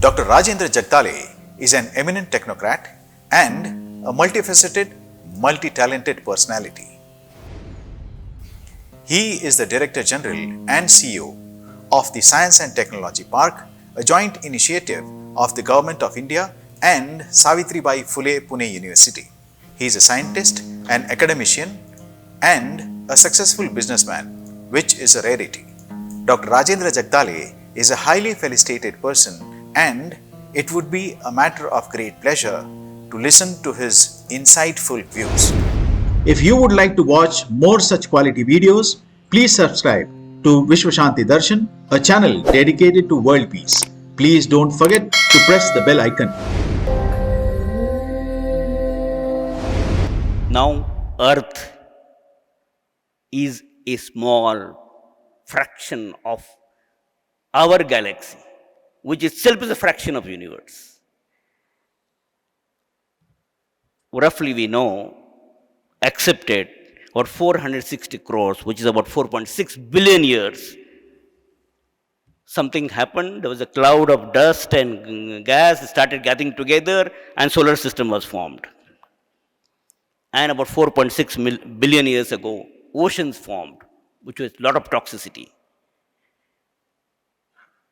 Dr. Rajendra Jagdale is an eminent technocrat and a multifaceted, multi-talented personality. He is the Director General and CEO of the Science and Technology Park, a joint initiative of the Government of India and Savitribai Phule Pune University. He is a scientist, an academician, and a successful businessman, which is a rarity. Dr. Rajendra Jagdale is a highly felicitated person, and it would be a matter of great pleasure to listen to his insightful views. If you would like to watch more such quality videos, please subscribe to Vishwashanti Darshan, a channel dedicated to world peace. Please don't forget to press the bell icon. Now, Earth is a small fraction of our galaxy, which itself is a fraction of the universe. Roughly, we know, accepted about 460 crores, which is about 4.6 billion years. Something happened, there was a cloud of dust and gas started getting together, and solar system was formed. And about 4.6 billion years ago, oceans formed, which was a lot of toxicity.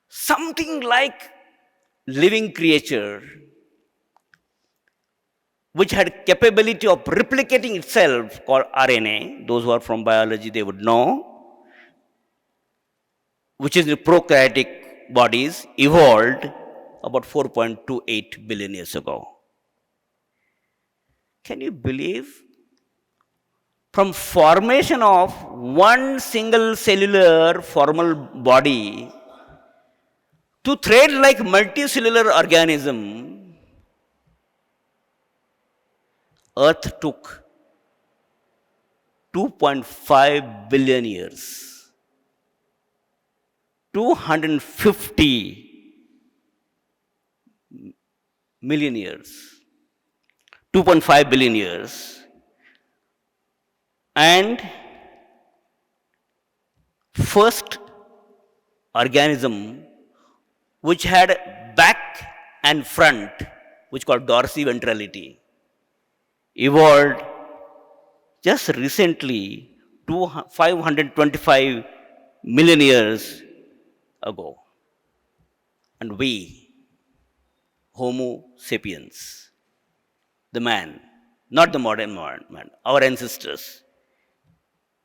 Something like living creature which had capability of replicating itself called RNA. Those who are from biology, they would know, which is the prokaryotic bodies, evolved about 4.28 billion years ago. Can you believe? From formation of one single cellular formal body to thread like multicellular organism, Earth took 2.5 billion years, 250 million years, 2.5 billion years, and first organism which had back and front, which called dorsiventrality, evolved just recently, 525 million years ago. And we, Homo sapiens, the man, not the modern man, our ancestors,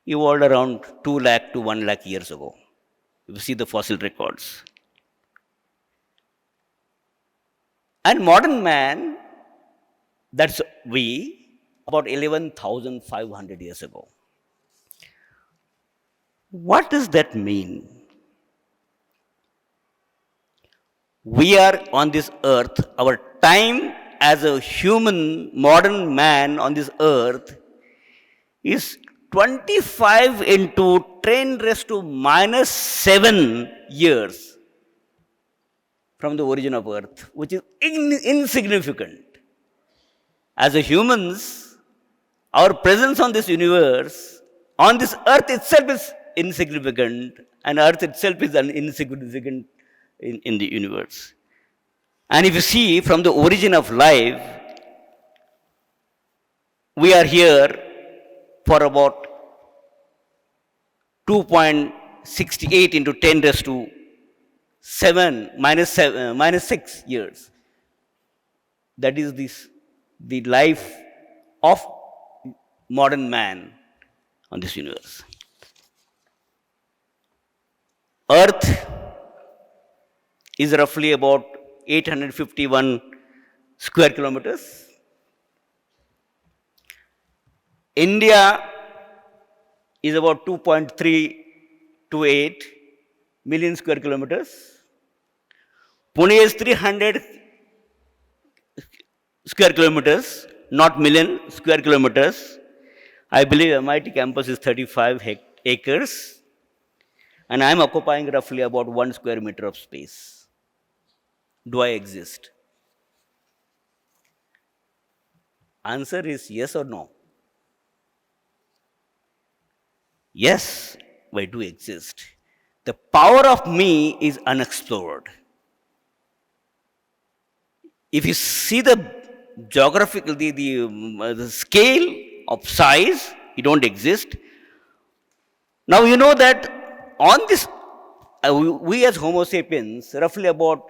evolved around 2 lakh to 1 lakh years ago. You see the fossil records. And modern man, that's we, about 11,500 years ago. What does that mean? We are on this earth, our time as a human, modern man on this earth is 25 into 10 raised to minus 7 years from the origin of earth, which is insignificant. As a humans, our presence on this universe, on this earth itself is insignificant, and earth itself is insignificant in the universe. And if you see from the origin of life, we are here for about 2.68 into 10 raised to 7 minus 6 years. That is the life of modern man on this universe. Earth is roughly about 851 square kilometers. India is about 2.328 million square kilometers. Pune is 300 square kilometers, not million, square kilometers. I believe MIT campus is 35 acres. And I am occupying roughly about 1 square meter of space. Do I exist? Answer is yes or no. Yes, I do exist. The power of me is unexplored. If you see the geographical, the scale of size, it don't exist. Now you know that on this, we as Homo sapiens, roughly about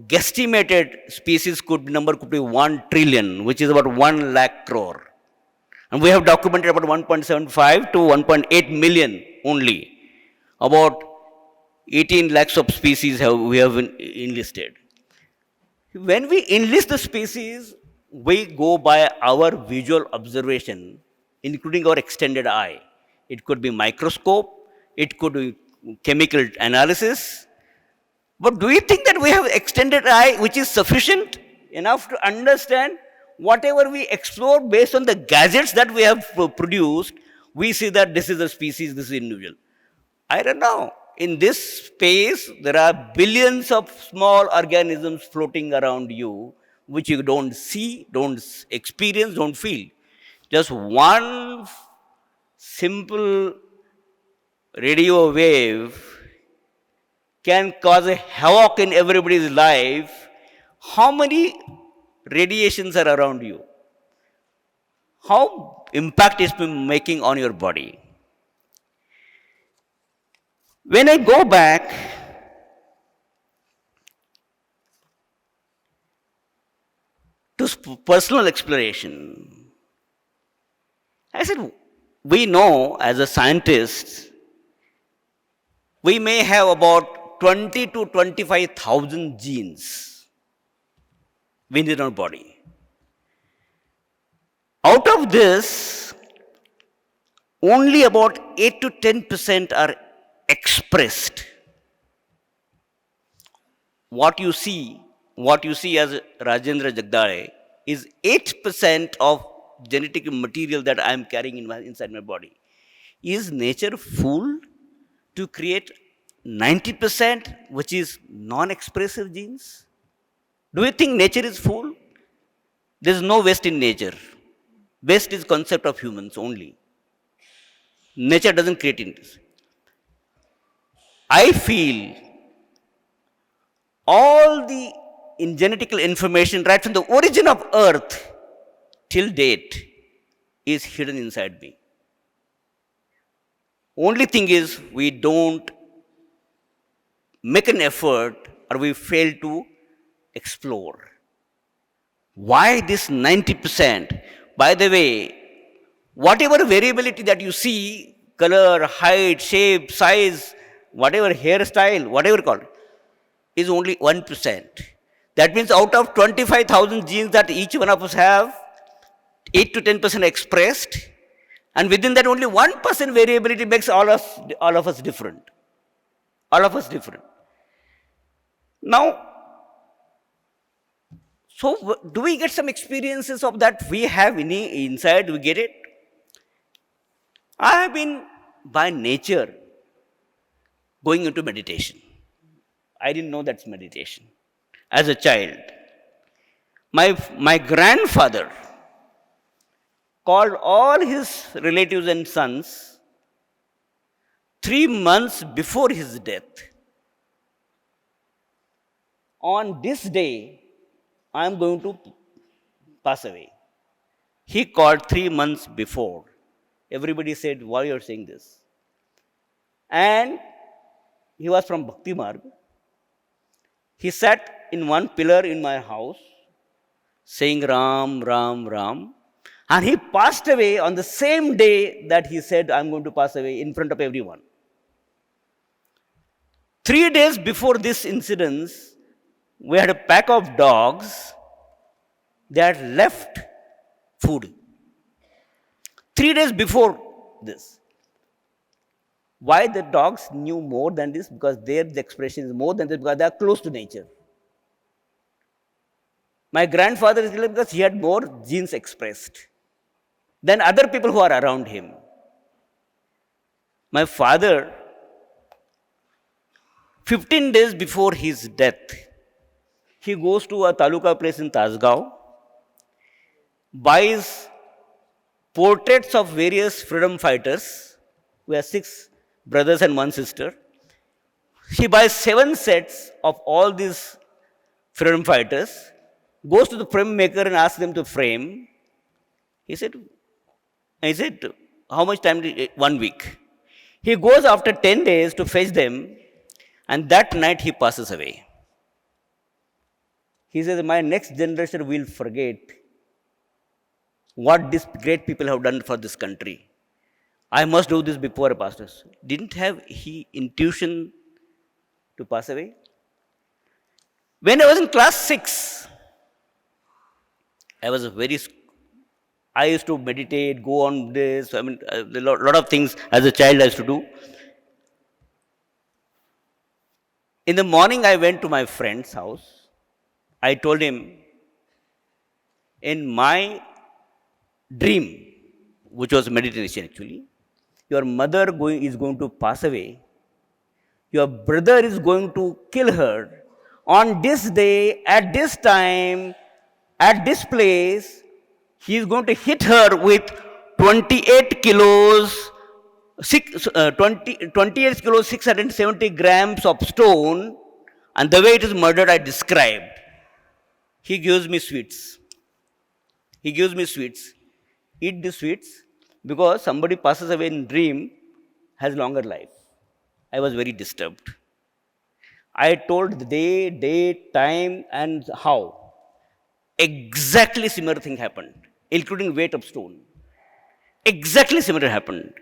guesstimated species number could be 1 trillion, which is about 1 lakh crore. And we have documented about 1.75 to 1.8 million only. About 18 lakhs of species we have enlisted. When we enlist the species, we go by our visual observation, including our extended eye. It could be microscope, it could be chemical analysis. But do you think that we have extended eye which is sufficient enough to understand whatever we explore based on the gadgets that we have produced? We see that this is a species, this is individual. I don't know. In this space, there are billions of small organisms floating around you, which you don't see, don't experience, don't feel. Just one simple radio wave can cause a havoc in everybody's life. How many radiations are around you? How impact is making on your body? When I go back to personal exploration, I said, we know as a scientist, we may have about 20 to 25,000 genes within our body. Out of this, only about 8 to 10% are expressed. What you see as Rajendra Jagdale is 8% of genetic material that I am carrying inside my body. Is nature fooled to create 90% which is non-expressive genes? Do you think nature is fooled? There is no waste in nature. Waste is concept of humans only. Nature doesn't create it. I feel all the genetical information right from the origin of Earth till date is hidden inside me. Only thing is we don't make an effort or we fail to explore. Why this 90%? By the way, whatever variability that you see, color, height, shape, size, whatever hairstyle, whatever called, is only 1%. That means out of 25,000 genes that each one of us have, 8 to 10% expressed, and within that only 1% variability makes all of us different. All of us different. Now, so do we get some experiences of that we have inside, we get it? I have been by nature going into meditation. I didn't know that's meditation. As a child, my grandfather called all his relatives and sons 3 months before his death. On this day, I am going to pass away. He called 3 months before. Everybody said, why you are saying this? And he was from Bhakti Marg. He sat in one pillar in my house, saying Ram, Ram, Ram. And he passed away on the same day that he said, I'm going to pass away in front of everyone. 3 days before this incident, we had a pack of dogs that left food. 3 days before this. Why the dogs knew more than this? Because their expression is more than this, because they are close to nature. My grandfather is killed because he had more genes expressed than other people who are around him. My father, 15 days before his death, he goes to a taluka place in Tajgaon, buys portraits of various freedom fighters. We are 6 brothers and 1 sister. He buys 7 sets of all these freedom fighters goes to the frame maker and asks them to frame. He said, I said, how much time? 1 week. He goes after 10 days to fetch them, and that night he passes away. He says, my next generation will forget what these great people have done for this country. I must do this before I pass this. Didn't have he intuition to pass away? When I was in class 6, I used to meditate, go on this, a lot of things as a child I used to do. In the morning, I went to my friend's house. I told him, in my dream, which was meditation actually, your mother is going to pass away. Your brother is going to kill her. On this day, at this time, at this place, he is going to hit her with 28 kilos, 28 kilos, 670 grams of stone, and the way it is murdered, I described. He gives me sweets. He gives me sweets. Eat the sweets because somebody passes away in dream has longer life. I was very disturbed. I told the day, date, time, and how. Exactly similar thing happened, including weight of stone. Exactly similar happened.